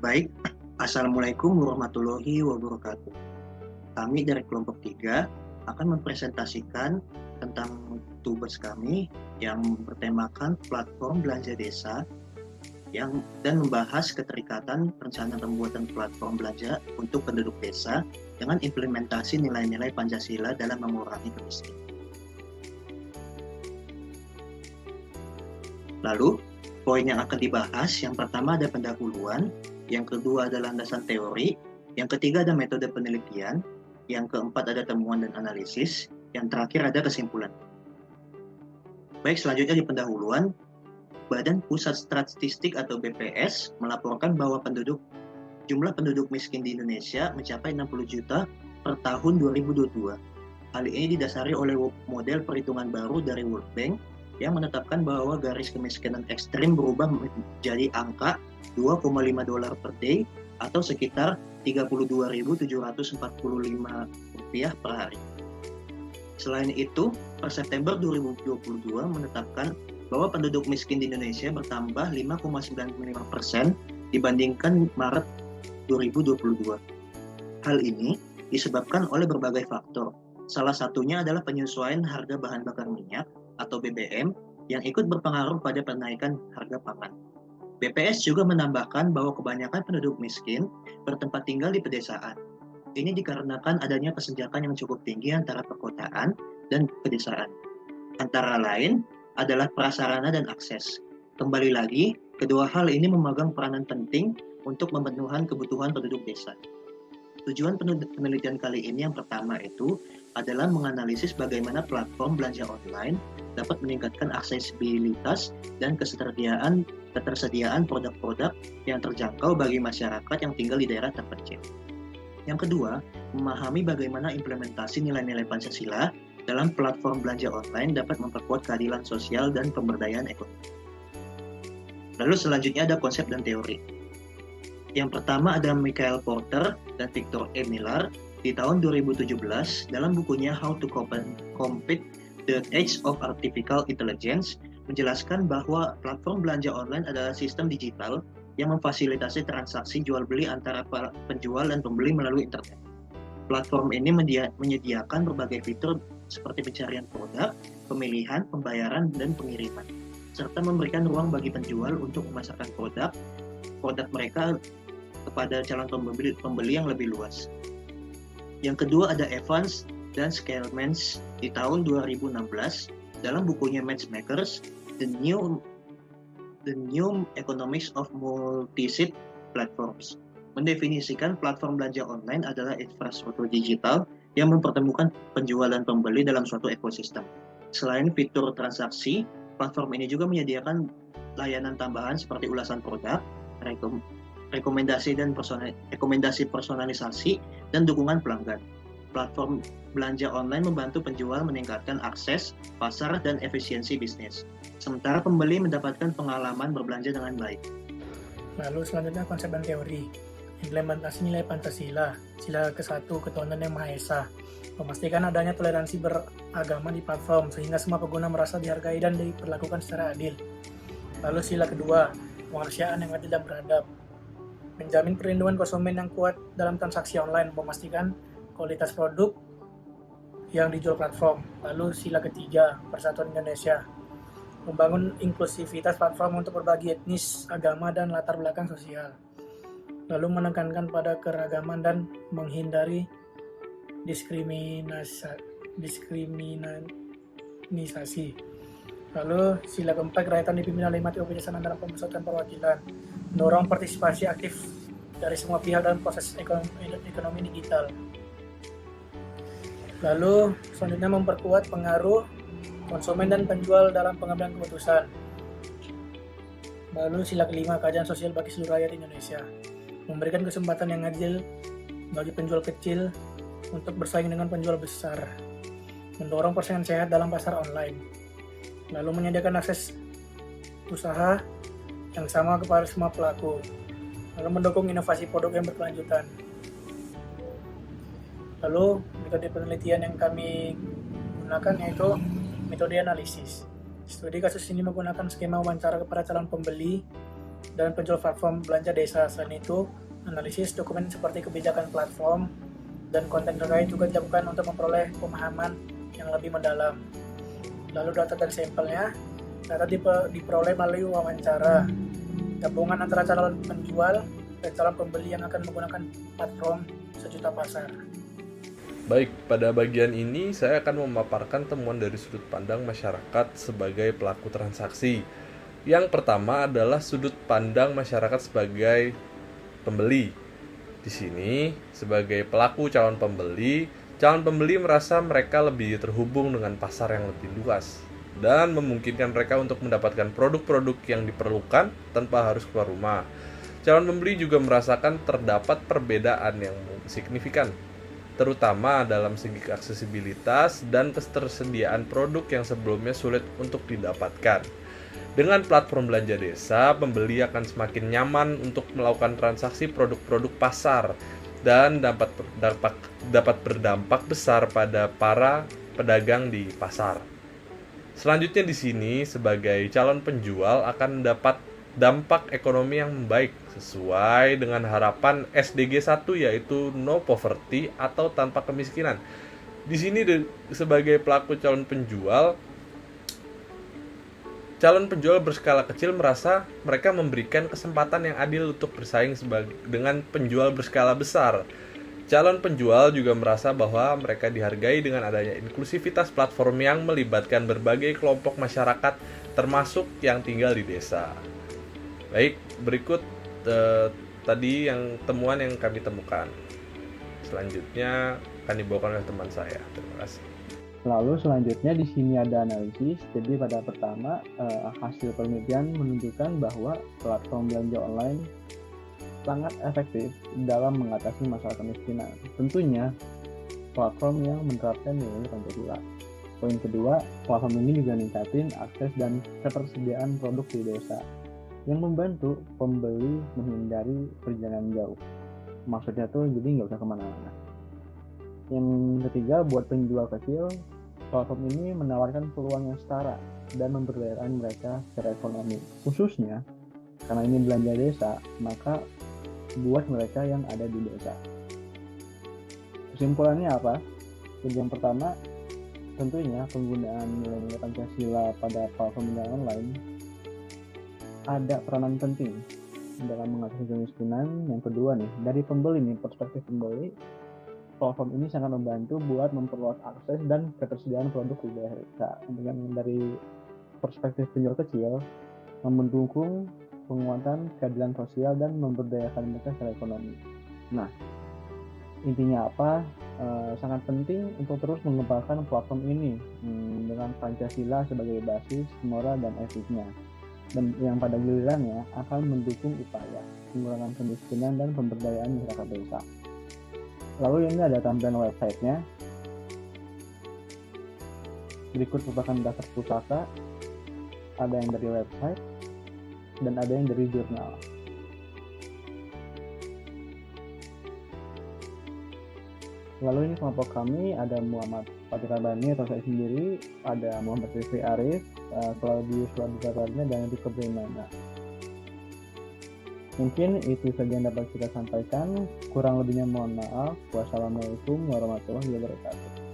Baik, Assalamualaikum warahmatullahi wabarakatuh. Kami dari kelompok 3 akan mempresentasikan tentang tugas kami yang bertemakan platform belanja desa dan membahas keterikatan rencana pembuatan platform belanja untuk penduduk desa dengan implementasi nilai-nilai Pancasila dalam mengurangi kemiskinan. Lalu, poin yang akan dibahas, yang pertama ada pendahuluan, yang kedua ada landasan teori, yang ketiga ada metode penelitian, yang keempat ada temuan dan analisis, yang terakhir ada kesimpulan. Baik, selanjutnya di pendahuluan, Badan Pusat Statistik atau BPS melaporkan bahwa jumlah penduduk miskin di Indonesia mencapai 60 juta per tahun 2022. Hal ini didasari oleh model perhitungan baru dari World Bank yang menetapkan bahwa garis kemiskinan ekstrim berubah menjadi angka $2,5 per day atau sekitar Rp32.745 per hari. Selain itu, per September 2022 menetapkan bahwa penduduk miskin di Indonesia bertambah 5,95% dibandingkan Maret 2022. Hal ini disebabkan oleh berbagai faktor. Salah satunya adalah penyesuaian harga bahan bakar minyak atau BBM yang ikut berpengaruh pada kenaikan harga pangan. BPS juga menambahkan bahwa kebanyakan penduduk miskin bertempat tinggal di pedesaan. Ini dikarenakan adanya kesenjangan yang cukup tinggi antara perkotaan dan pedesaan. Antara lain adalah prasarana dan akses. Kembali lagi, kedua hal ini memegang peranan penting untuk memenuhi kebutuhan penduduk desa. Tujuan penelitian kali ini yang pertama itu adalah menganalisis bagaimana platform belanja online dapat meningkatkan aksesibilitas dan ketersediaan produk-produk yang terjangkau bagi masyarakat yang tinggal di daerah terpencil. Yang kedua, memahami bagaimana implementasi nilai-nilai Pancasila dalam platform belanja online dapat memperkuat keadilan sosial dan pemberdayaan ekonomi. Lalu selanjutnya ada konsep dan teori. Yang pertama ada Michael Porter dan Victor E. Miller di tahun 2017 dalam bukunya How to Compete the Age of Artificial Intelligence menjelaskan bahwa platform belanja online adalah sistem digital yang memfasilitasi transaksi jual beli antara penjual dan pembeli melalui internet. Platform ini menyediakan berbagai fitur seperti pencarian produk, pemilihan, pembayaran, dan pengiriman, serta memberikan ruang bagi penjual untuk memasarkan produk mereka kepada calon pembeli yang lebih luas. Yang kedua ada Evans dan Scalmans di tahun 2016 dalam bukunya Matchmakers, The New Economics of Multi-Site Platforms, mendefinisikan platform belanja online adalah infrastruktur digital yang mempertemukan penjual dan pembeli dalam suatu ekosistem. Selain fitur transaksi, platform ini juga menyediakan layanan tambahan seperti ulasan produk, rekomendasi personalisasi, dan dukungan pelanggan. Platform belanja online membantu penjual meningkatkan akses pasar dan efisiensi bisnis, sementara pembeli mendapatkan pengalaman berbelanja dengan baik. Lalu selanjutnya konsep dan teori. Implementasi nilai Pancasila, sila ke-1 ketuhanan yang Maha Esa, memastikan adanya toleransi beragama di platform sehingga semua pengguna merasa dihargai dan diperlakukan secara adil. Lalu sila kedua, kemanusiaan yang adil dan beradab, menjamin perlindungan konsumen yang kuat dalam transaksi online, memastikan kualitas produk yang dijual platform. Lalu sila ketiga, persatuan Indonesia, membangun inklusivitas platform untuk berbagai etnis, agama, dan latar belakang sosial. Lalu menekankan pada keragaman dan menghindari diskriminasi. Lalu sila keempat, kerakyatan dipimpin oleh mati kebijaksanaan dalam pemusatan perwakilan, mendorong partisipasi aktif dari semua pihak dalam proses ekonomi digital. Lalu selanjutnya memperkuat pengaruh konsumen dan penjual dalam pengambilan keputusan. Lalu sila kelima, keadilan sosial bagi seluruh rakyat Indonesia, memberikan kesempatan yang adil bagi penjual kecil untuk bersaing dengan penjual besar, mendorong persaingan sehat dalam pasar online, lalu menyediakan akses usaha yang sama kepada semua pelaku, lalu mendukung inovasi produk yang berkelanjutan. Lalu metode penelitian yang kami gunakan yaitu metode analisis. Studi kasus ini menggunakan skema wawancara kepada calon pembeli dan penjual platform belanja desa. Selain itu, analisis dokumen seperti kebijakan platform dan konten terkait juga dilakukan untuk memperoleh pemahaman yang lebih mendalam. Lalu data dan sampelnya, data diperoleh melalui wawancara, gabungan antara calon penjual dan calon pembeli yang akan menggunakan platform sejuta pasar. Baik, pada bagian ini saya akan memaparkan temuan dari sudut pandang masyarakat sebagai pelaku transaksi. Yang pertama adalah sudut pandang masyarakat sebagai pembeli. Di sini, sebagai pelaku calon pembeli merasa mereka lebih terhubung dengan pasar yang lebih luas dan memungkinkan mereka untuk mendapatkan produk-produk yang diperlukan tanpa harus keluar rumah. Calon pembeli juga merasakan terdapat perbedaan yang signifikan, terutama dalam segi aksesibilitas dan ketersediaan produk yang sebelumnya sulit untuk didapatkan. Dengan platform belanja desa, pembeli akan semakin nyaman untuk melakukan transaksi produk-produk pasar dan dapat berdampak besar pada para pedagang di pasar. Selanjutnya di sini, sebagai calon penjual akan mendapat dampak ekonomi yang baik sesuai dengan harapan SDG 1, yaitu no poverty atau tanpa kemiskinan. Di sini sebagai pelaku calon penjual berskala kecil merasa mereka memberikan kesempatan yang adil untuk bersaing dengan penjual berskala besar. Calon penjual juga merasa bahwa mereka dihargai dengan adanya inklusivitas platform yang melibatkan berbagai kelompok masyarakat termasuk yang tinggal di desa. Baik, berikut tadi yang temuan yang kami temukan. Selanjutnya akan dibawakan oleh teman saya. Terima kasih. Lalu selanjutnya di sini ada analisis. Jadi pada pertama hasil penelitian menunjukkan bahwa platform belanja online sangat efektif dalam mengatasi masalah kemiskinan. Tentunya platform yang menerapkan nilai Pancasila. Poin kedua, platform ini juga meningkatkan akses dan ketersediaan produk di desa yang membantu pembeli menghindari perjalanan jauh. Maksudnya tuh jadi nggak usah kemana-mana. Yang ketiga, buat penjual kecil, platform ini menawarkan peluang yang setara dan memberdayakan mereka secara ekonomi. Khususnya karena ini belanja desa, maka buat mereka yang ada di desa. Kesimpulannya apa? Jadi yang pertama, tentunya penggunaan nilai-nilai Pancasila pada platform belanja online ada peranan penting dalam mengatasi kemiskinan. Yang kedua nih, dari pembeli nih, perspektif pembeli, platform ini sangat membantu buat memperluas akses dan ketersediaan produk di desa. Dengan dari perspektif penjual kecil, mendukung penguatan keadilan sosial dan memberdayakan mereka secara ekonomi. Nah, intinya apa? Sangat penting untuk terus mengembangkan platform ini dengan Pancasila sebagai basis moral dan etiknya, dan yang pada gilirannya akan mendukung upaya pengurangan kemiskinan dan pemberdayaan masyarakat desa. Lalu ini ada tampilan websitenya. Berikut merupakan daftar pusaka. Ada yang dari website dan ada yang dari jurnal. Lalu ini kelompok kami ada Muhammad Fatih Rabani atau saya sendiri, ada Muhammad Rifri Arif, Claudius Labdikabarnya, dan Enrico Bremana. Mungkin itu saja yang dapat kita sampaikan. Kurang lebihnya mohon maaf. Wassalamualaikum warahmatullahi wabarakatuh.